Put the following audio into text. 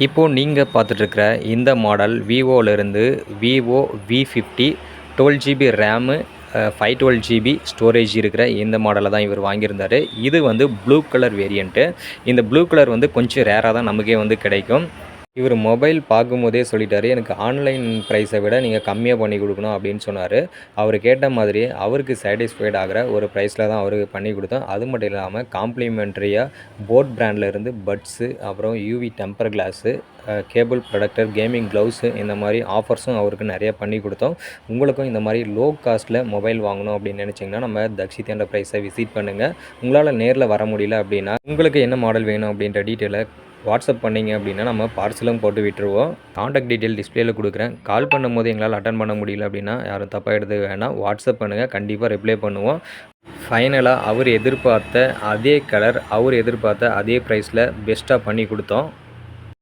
இப்போது நீங்கள் பார்த்துட்ருக்கிற இந்த மாடல் விவோலேருந்து Vivo V50 12 GB RAM 512 GB storage இருக்கிற இந்த மாடலை தான் இவர் வாங்கியிருந்தார். இது வந்து ப்ளூ கலர் வேரியண்ட்டு. இந்த ப்ளூ கலர் வந்து கொஞ்சம் ரேராக தான் நமக்கே வந்து கிடைக்கும். இவர் மொபைல் பார்க்கும்போதே சொல்லிட்டாரு, எனக்கு ஆன்லைன் ப்ரைஸை விட நீங்கள் கம்மியாக பண்ணி கொடுக்கணும் அப்படின்னு சொன்னார். அவர் கேட்ட மாதிரியே அவருக்கு சாட்டிஸ்ஃபைட் ஆகிற ஒரு ப்ரைஸில் தான் அவருக்கு பண்ணி கொடுத்தோம். அது மட்டும் இல்லாமல் காம்ப்ளிமெண்ட்ரியாக போட் பிராண்ட்லேருந்து பட்ஸு, அப்புறம் UV temper class, cable protector, gaming gloves இந்த மாதிரி ஆஃபர்ஸும் அவருக்கு நிறைய பண்ணி கொடுத்தோம். உங்களுக்கும் இந்த மாதிரி லோ காஸ்ட்டில் மொபைல் வாங்கணும் அப்படின்னு நினச்சிங்கன்னா நம்ம தக்ஷித் என்டர்பிரைஸை விசிட் பண்ணுங்கள். உங்களால் நேரில் வர முடியல அப்படின்னா உங்களுக்கு என்ன மாடல் வேணும் அப்படின்ற டீட்டெயிலை வாட்ஸ்அப் பண்ணிங்க அப்படின்னா நம்ம பார்சலும் போட்டு விட்டுருவோம். காண்டாக்ட் டீட்டெயில் டிஸ்பிளேயில் கொடுக்குறேன். கால் பண்ணும்போது எங்களால் அட்டன் பண்ண முடியல அப்படின்னா யாரும் தப்பாக எடுத்துக்க வேணாம். வாட்ஸ்அப் பண்ணுங்கள், கண்டிப்பாக ரிப்ளை பண்ணுவோம். ஃபைனலாக அவர் எதிர்பார்த்த அதே கலர், அவர் எதிர்பார்த்த அதே ப்ரைஸில் பெஸ்ட்டாக பண்ணி கொடுத்தோம்.